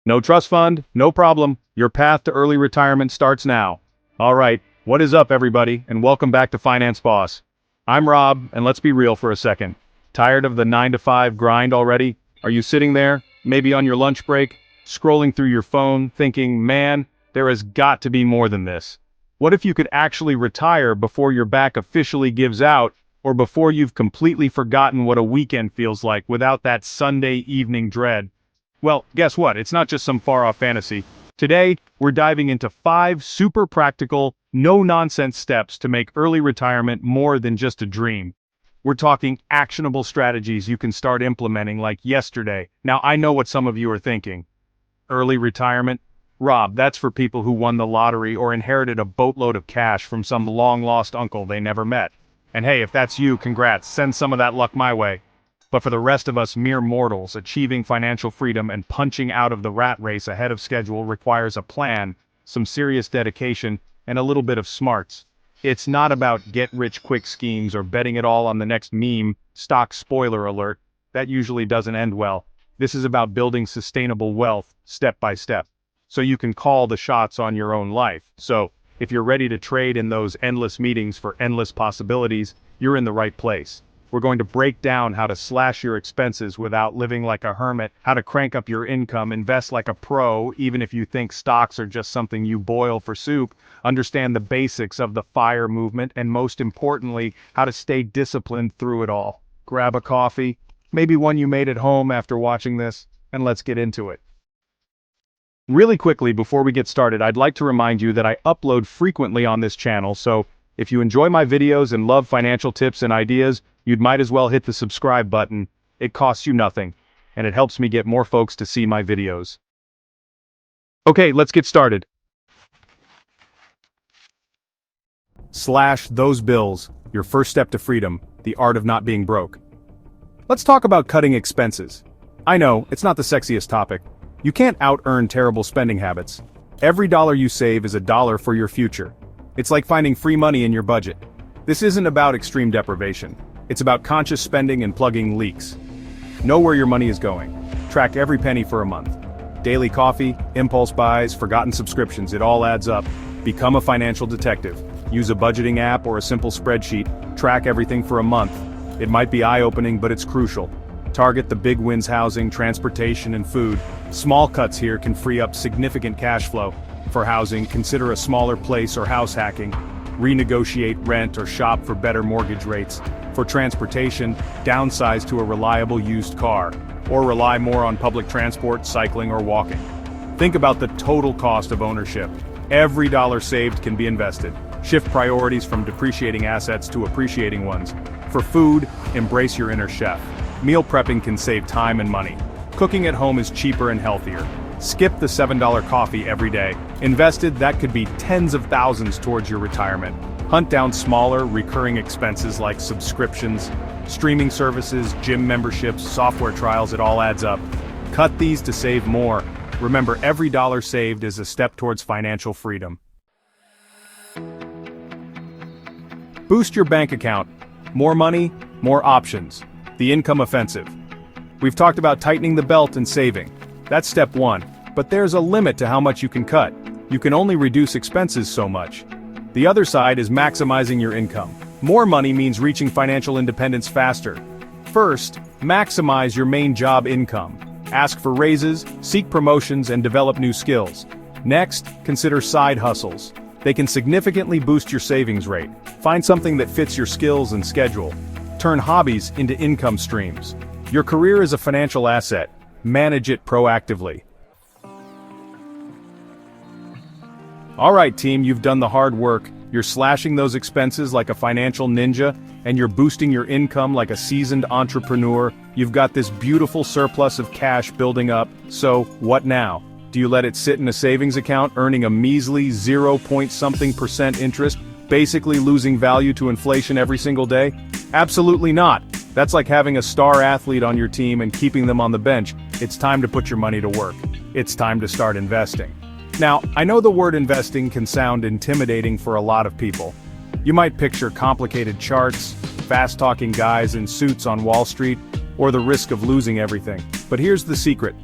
No trust fund? No problem. Your path to early retirement starts now. Alright, what is up everybody, and welcome back to Finance Boss. I'm Rob, and let's be real for a second. Tired of the 9 to 5 grind already? Are you sitting there, maybe on your lunch break, scrolling through your phone, thinking, man, there has got to be more than this? What if you could actually retire before your back officially gives out, or before you've completely forgotten what a weekend feels like without that Sunday evening dread? Well, guess what? It's not just some far-off fantasy. Today, we're diving into 5 super practical, no-nonsense steps to make early retirement more than just a dream. We're talking actionable strategies you can start implementing like yesterday. Now, I know what some of you are thinking. Early retirement? Rob, that's for people who won the lottery or inherited a boatload of cash from some long-lost uncle they never met. And hey, if that's you, congrats, send some of that luck my way. But for the rest of us mere mortals, achieving financial freedom and punching out of the rat race ahead of schedule requires a plan, some serious dedication, and a little bit of smarts. It's not about get-rich-quick schemes or betting it all on the next meme, stock spoiler alert. That usually doesn't end well. This is about building sustainable wealth, step by step, so you can call the shots on your own life. So, if you're ready to trade in those endless meetings for endless possibilities, you're in the right place. We're going to break down how to slash your expenses without living like a hermit, how to crank up your income, invest like a pro, even if you think stocks are just something you boil for soup, understand the basics of the FIRE movement, and most importantly, how to stay disciplined through it all. Grab a coffee, maybe one you made at home after watching this, and let's get into it. Really quickly before we get started, I'd like to remind you that I upload frequently on this channel, so if you enjoy my videos and love financial tips and ideas, you'd might as well hit the subscribe button. It costs you nothing, and it helps me get more folks to see my videos. Okay, let's get started. Slash those bills, your first step to freedom, the art of not being broke. Let's talk about cutting expenses. I know, it's not the sexiest topic. You can't out-earn terrible spending habits. Every dollar you save is a dollar for your future. It's like finding free money in your budget. This isn't about extreme deprivation. It's about conscious spending and plugging leaks. Know where your money is going. Track every penny for a month. Daily coffee, impulse buys, forgotten subscriptions, it all adds up. Become a financial detective. Use a budgeting app or a simple spreadsheet. Track everything for a month. It might be eye-opening, but it's crucial. Target the big wins: housing, transportation, and food. Small cuts here can free up significant cash flow. For housing, consider a smaller place or house hacking. Renegotiate rent or shop for better mortgage rates. For transportation, downsize to a reliable used car, or rely more on public transport, cycling, or walking. Think about the total cost of ownership. Every dollar saved can be invested. Shift priorities from depreciating assets to appreciating ones. For food, embrace your inner chef. Meal prepping can save time and money. Cooking at home is cheaper and healthier. Skip the $7 coffee every day. Invested, that could be tens of thousands towards your retirement. Hunt down smaller, recurring expenses like subscriptions, streaming services, gym memberships, software trials, it all adds up. Cut these to save more. Remember, every dollar saved is a step towards financial freedom. Boost your bank account. More money, more options. The income offensive. We've talked about tightening the belt and saving. That's step 1, but there's a limit to how much you can cut. You can only reduce expenses so much. The other side is maximizing your income. More money means reaching financial independence faster. First, maximize your main job income. Ask for raises, seek promotions, and develop new skills. Next, consider side hustles. They can significantly boost your savings rate. Find something that fits your skills and schedule. Turn hobbies into income streams. Your career is a financial asset. Manage it proactively. Alright team, you've done the hard work. You're slashing those expenses like a financial ninja, and you're boosting your income like a seasoned entrepreneur. You've got this beautiful surplus of cash building up, so what now? Do you let it sit in a savings account earning a measly 0.something% interest, basically losing value to inflation every single day? Absolutely not. That's like having a star athlete on your team and keeping them on the bench. It's time to put your money to work. It's time to start investing. Now, I know the word investing can sound intimidating for a lot of people. You might picture complicated charts, fast-talking guys in suits on Wall Street, or the risk of losing everything. But here's the secret.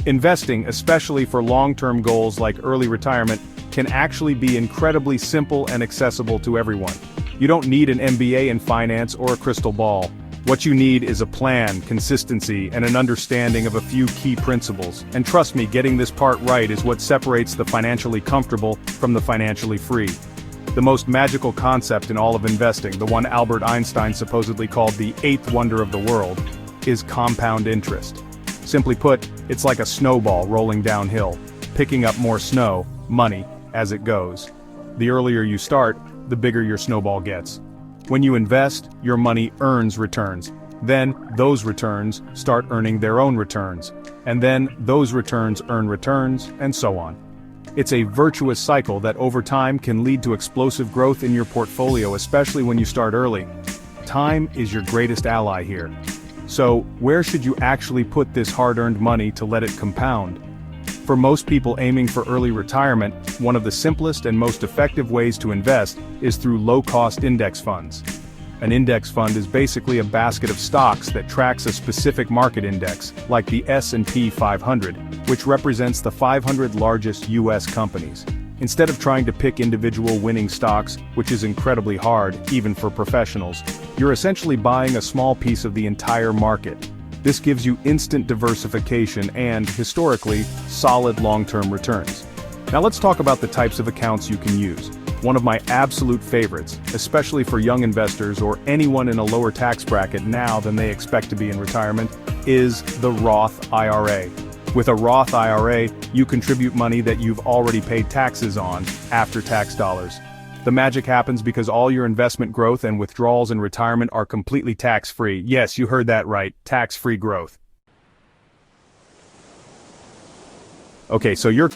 Investing, especially for long-term goals like early retirement, can actually be incredibly simple and accessible to everyone. You don't need an MBA in finance or a crystal ball. What you need is a plan, consistency, and an understanding of a few key principles. And trust me, getting this part right is what separates the financially comfortable from the financially free. The most magical concept in all of investing, the one Albert Einstein supposedly called the eighth wonder of the world, is compound interest. Simply put, it's like a snowball rolling downhill, picking up more snow, money, as it goes. The earlier you start, the bigger your snowball gets. When you invest, your money earns returns. Then, those returns start earning their own returns. And then, those returns earn returns, and so on. It's a virtuous cycle that over time can lead to explosive growth in your portfolio, especially when you start early. Time is your greatest ally here. So, where should you actually put this hard-earned money to let it compound? For most people aiming for early retirement, one of the simplest and most effective ways to invest is through low-cost index funds. An index fund is basically a basket of stocks that tracks a specific market index, like the S&P 500, which represents the 500 largest US companies. Instead of trying to pick individual winning stocks, which is incredibly hard, even for professionals, you're essentially buying a small piece of the entire market. This gives you instant diversification and, historically, solid long-term returns. Now let's talk about the types of accounts you can use. One of my absolute favorites, especially for young investors or anyone in a lower tax bracket now than they expect to be in retirement, is the Roth IRA. With a Roth IRA, you contribute money that you've already paid taxes on, after-tax dollars. The magic happens because all your investment growth and withdrawals in retirement are completely tax-free. Yes, you heard that right, tax-free growth. Okay, so you're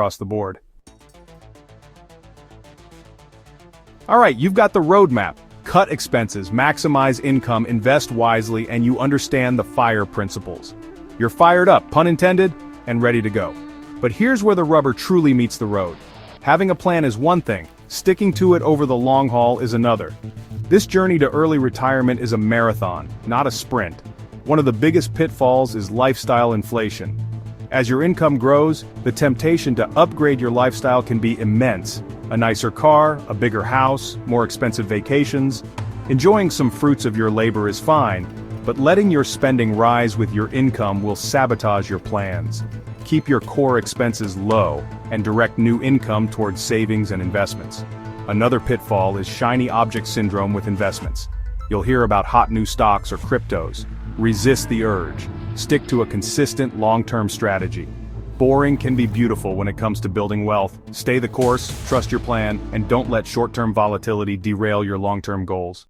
across the board. Alright, you've got the roadmap. Cut expenses, maximize income, invest wisely, and you understand the FIRE principles. You're fired up, pun intended, and ready to go. But here's where the rubber truly meets the road. Having a plan is one thing, sticking to it over the long haul is another. This journey to early retirement is a marathon, not a sprint. One of the biggest pitfalls is lifestyle inflation. As your income grows, the temptation to upgrade your lifestyle can be immense. A nicer car, a bigger house, more expensive vacations. Enjoying some fruits of your labor is fine, but letting your spending rise with your income will sabotage your plans. Keep your core expenses low, and direct new income towards savings and investments. Another pitfall is shiny object syndrome with investments. You'll hear about hot new stocks or cryptos. Resist the urge. Stick to a consistent long-term strategy. Boring can be beautiful when it comes to building wealth. Stay the course, trust your plan, and don't let short-term volatility derail your long-term goals.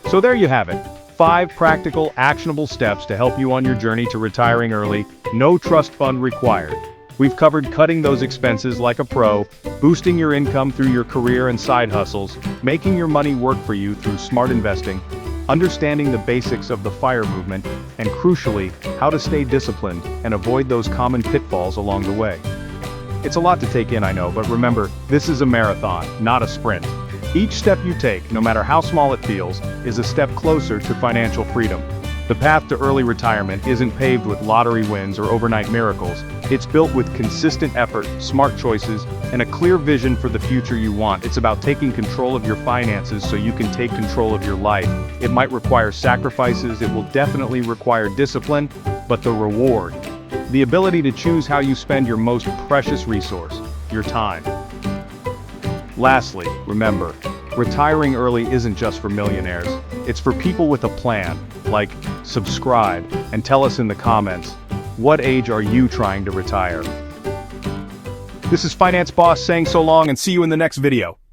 So there you have it. 5 practical, actionable steps to help you on your journey to retiring early. No trust fund required. We've covered cutting those expenses like a pro, boosting your income through your career and side hustles, making your money work for you through smart investing, understanding the basics of the FIRE movement, and crucially, how to stay disciplined and avoid those common pitfalls along the way. It's a lot to take in, I know, but remember, this is a marathon, not a sprint. Each step you take, no matter how small it feels, is a step closer to financial freedom. The path to early retirement isn't paved with lottery wins or overnight miracles. It's built with consistent effort, smart choices, and a clear vision for the future you want. It's about taking control of your finances so you can take control of your life. It might require sacrifices, it will definitely require discipline, but the reward, the ability to choose how you spend your most precious resource, your time. Lastly, remember, retiring early isn't just for millionaires. It's for people with a plan. Like, subscribe, and tell us in the comments, what age are you trying to retire? This is Finance Boss saying so long and see you in the next video.